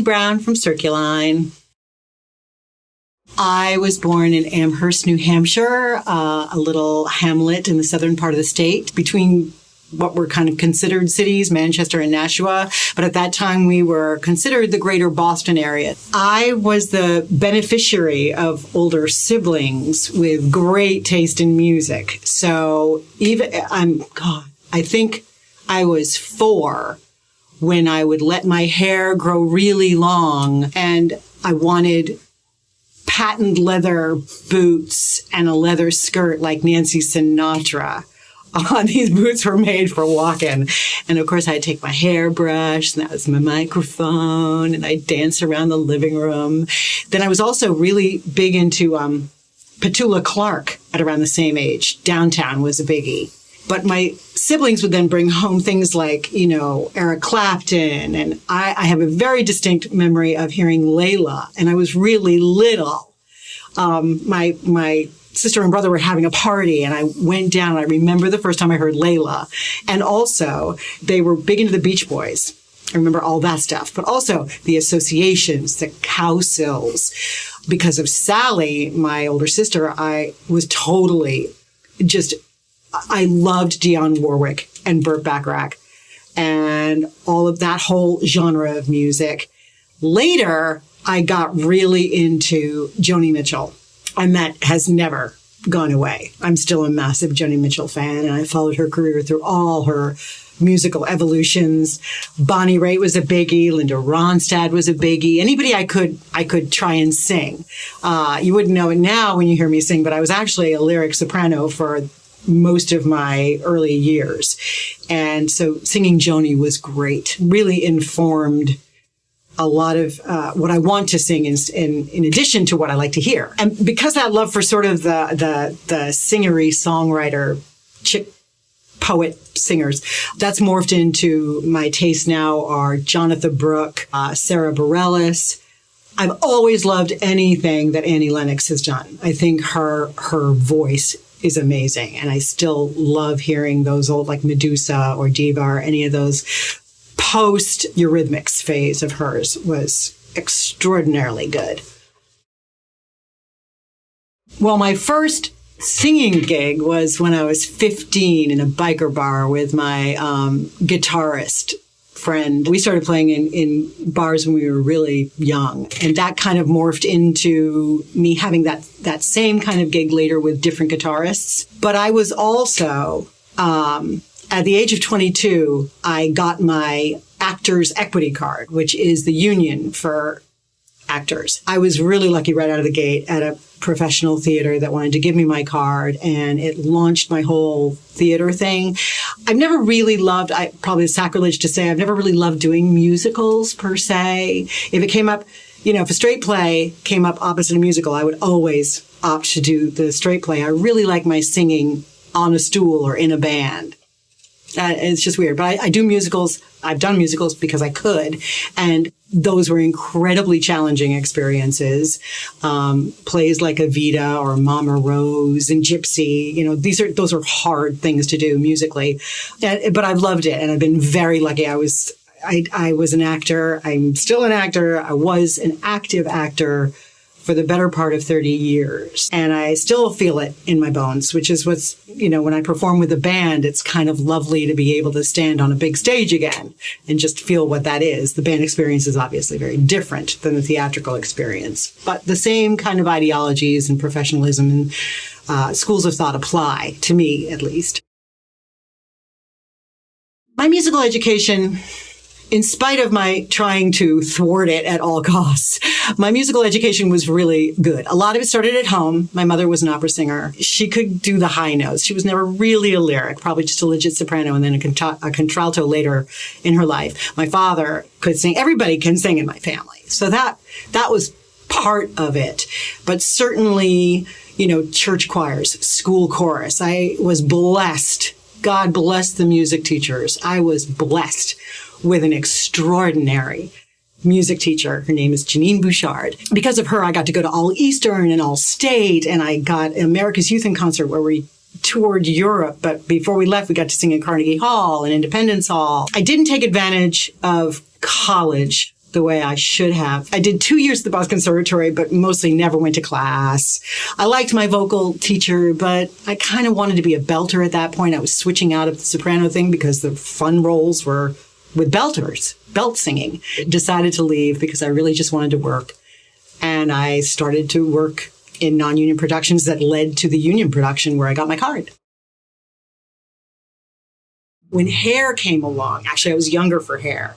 Natalie Brown from Circuline. I was born in Amherst, New Hampshire, a little hamlet in the southern part of the state between what were kind of considered cities, Manchester and Nashua. But at that time, we were considered the greater Boston area. I was the beneficiary of older siblings with great taste in music. So I think I was 4 when I would let my hair grow really long, and I wanted patent leather boots and a leather skirt like Nancy Sinatra. These boots were made for walking. And of course, I'd take my hairbrush, and that was my microphone, and I'd dance around the living room. Then I was also really big into Petula Clark at around the same age. Downtown was a biggie. But my siblings would then bring home things like, Eric Clapton. And I have a very distinct memory of hearing Layla. And I was really little. My sister and brother were having a party, and I went down, and I remember the first time I heard Layla. And also, they were big into the Beach Boys. I remember all that stuff. But also the associations, the Cowsills. Because of Sally, my older sister, I was totally I loved Dionne Warwick and Burt Bacharach and all of that whole genre of music. Later, I got really into Joni Mitchell, and that has never gone away. I'm still a massive Joni Mitchell fan, and I followed her career through all her musical evolutions. Bonnie Raitt was a biggie. Linda Ronstadt was a biggie. Anybody I could try and sing. You wouldn't know it now when you hear me sing, but I was actually a lyric soprano for most of my early years. And so singing Joni was great. Really informed a lot of what I want to sing in addition to what I like to hear. And because that love for sort of the singery songwriter, chick poet singers, that's morphed into my tastes now are Jonathan Brooke, Sarah Bareilles. I've always loved anything that Annie Lennox has done. I think her voice is amazing. And I still love hearing those old like Medusa or Diva or any of those post Eurythmics phase of hers was extraordinarily good. Well, my first singing gig was when I was 15 in a biker bar with my guitarist friend. We started playing in bars when we were really young, and that kind of morphed into me having that same kind of gig later with different guitarists. But I was also, at the age of 22, I got my Actors Equity Card, which is the union for actors. I was really lucky right out of the gate at a professional theater that wanted to give me my card, and it launched my whole theater thing. I've never really loved, probably sacrilege to say, I've never really loved doing musicals per se. If it came up, if a straight play came up opposite a musical, I would always opt to do the straight play. I really like my singing on a stool or in a band. It's just weird. But I do musicals. I've done musicals because I could. And those were incredibly challenging experiences. Plays like Evita or Mama Rose and Gypsy, those are hard things to do musically. But I've loved it, and I've been very lucky. I was an actor. I'm still an actor. I was an active actor for the better part of 30 years. And I still feel it in my bones, which is what's, when I perform with a band, it's kind of lovely to be able to stand on a big stage again and just feel what that is. The band experience is obviously very different than the theatrical experience, but the same kind of ideologies and professionalism and schools of thought apply, to me at least. My musical education, in spite of my trying to thwart it at all costs, my musical education was really good. A lot of it started at home. My mother was an opera singer. She could do the high notes. She was never really a lyric, probably just a legit soprano and then a contralto later in her life. My father could sing. Everybody can sing in my family. So that was part of it. But certainly, church choirs, school chorus. I was blessed. God bless the music teachers. I was blessed with an extraordinary music teacher. Her name is Janine Bouchard. Because of her, I got to go to All Eastern and All State, and I got America's Youth in Concert where we toured Europe. But before we left, we got to sing at Carnegie Hall and Independence Hall. I didn't take advantage of college the way I should have. I did 2 years at the Boston Conservatory, but mostly never went to class. I liked my vocal teacher, but I kind of wanted to be a belter at that point. I was switching out of the soprano thing because the fun roles were with belters, belt singing. Decided to leave because I really just wanted to work. And I started to work in non-union productions that led to the union production where I got my card. When Hair came along, actually I was younger for Hair,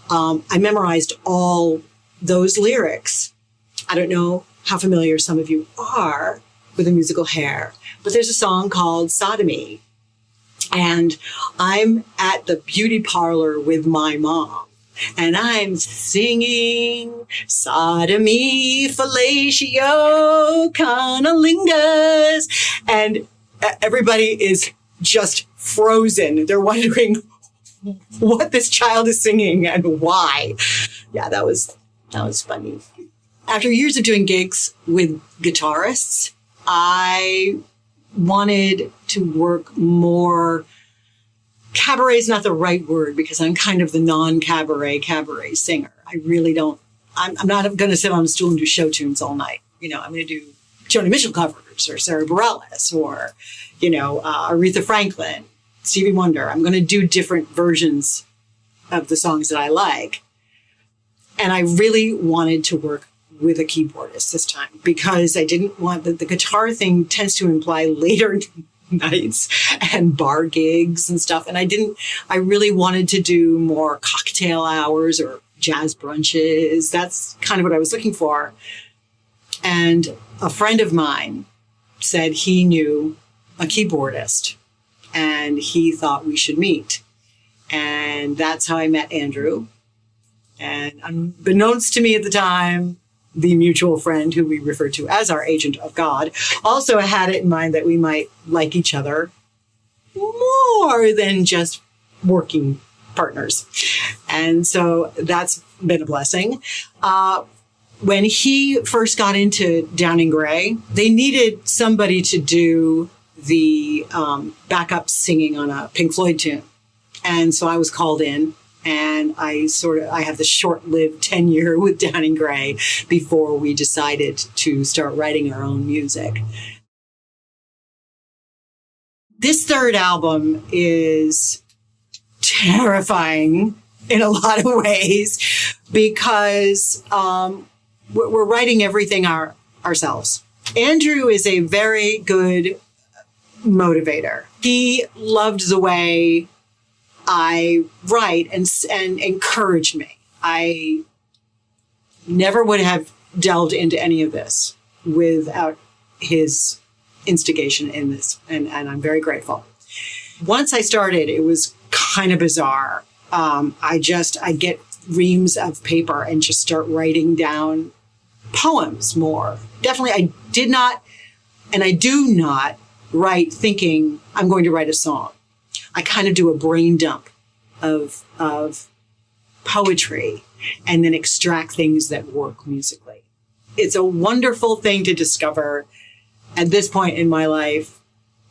I memorized all those lyrics. I don't know how familiar some of you are with the musical Hair, but there's a song called Sodomy. And I'm at the beauty parlor with my mom, and I'm singing sodomy, fellatio, cunnilingus. And everybody is just frozen. They're wondering what this child is singing and why. Yeah, that was funny. After years of doing gigs with guitarists, I wanted to work more. Cabaret is not the right word because I'm kind of the non-cabaret singer. I really don't. I'm not going to sit on a stool and do show tunes all night. I'm going to do Joni Mitchell covers or Sarah Bareilles or, Aretha Franklin, Stevie Wonder. I'm going to do different versions of the songs that I like. And I really wanted to work with a keyboardist this time because I didn't want the guitar thing tends to imply later nights and bar gigs and stuff. And I really wanted to do more cocktail hours or jazz brunches. That's kind of what I was looking for. And a friend of mine said he knew a keyboardist and he thought we should meet. And that's how I met Andrew. And unbeknownst to me at the time, the mutual friend who we referred to as our agent of God also had it in mind that we might like each other more than just working partners. And so that's been a blessing. When he first got into Downing Gray, they needed somebody to do the backup singing on a Pink Floyd tune. And so I was called in, and I have this short-lived tenure with Downing Gray before we decided to start writing our own music. This third album is terrifying in a lot of ways because we're writing everything ourselves. Andrew is a very good motivator. He loved the way I write and encouraged me. I never would have delved into any of this without his instigation in this, and I'm very grateful. Once I started, it was kind of bizarre. I get reams of paper and just start writing down poems more. Definitely, I did not, and I do not write thinking I'm going to write a song. I kind of do a brain dump of poetry and then extract things that work musically. It's a wonderful thing to discover at this point in my life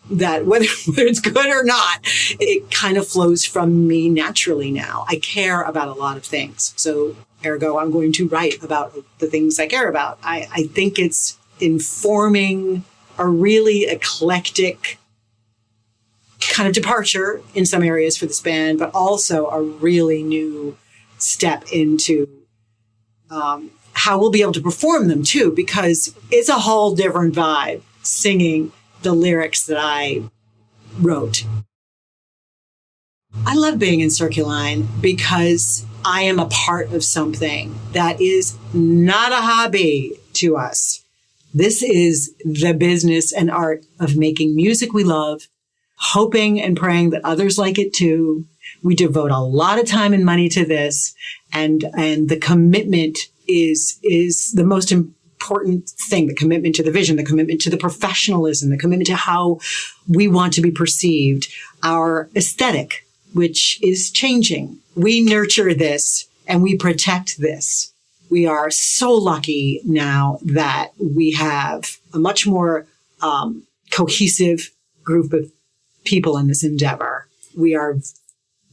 that whether it's good or not, it kind of flows from me naturally now. I care about a lot of things. So ergo, I'm going to write about the things I care about. I think it's informing a really eclectic kind of departure in some areas for this band, but also a really new step into how we'll be able to perform them too, because it's a whole different vibe singing the lyrics that I wrote. I love being in Circuline because I am a part of something that is not a hobby to us. This is the business and art of making music we love, hoping and praying that others like it too. We devote a lot of time and money to this, and the commitment is the most important thing, the commitment to the vision, the commitment to the professionalism, the commitment to how we want to be perceived, our aesthetic, which is changing. We nurture this and we protect this. We are so lucky now that we have a much more cohesive group of people in this endeavor. We are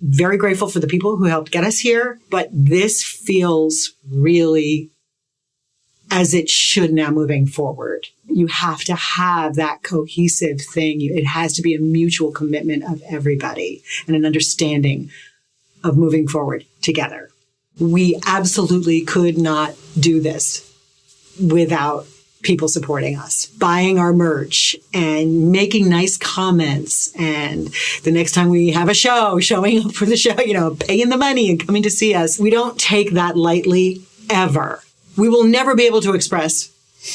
very grateful for the people who helped get us here, but this feels really as it should now moving forward. You have to have that cohesive thing. It has to be a mutual commitment of everybody and an understanding of moving forward together. We absolutely could not do this without people supporting us, buying our merch and making nice comments. And the next time we have a show, showing up for the show, paying the money and coming to see us. We don't take that lightly ever. We will never be able to express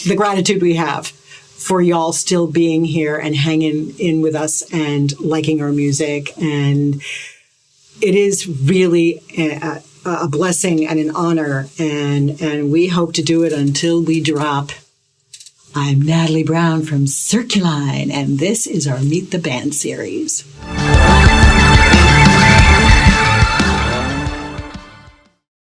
the gratitude we have for y'all still being here and hanging in with us and liking our music. And it is really a blessing and an honor. And we hope to do it until we drop. I'm Natalie Brown from Circuline, and this is our Meet the Band series.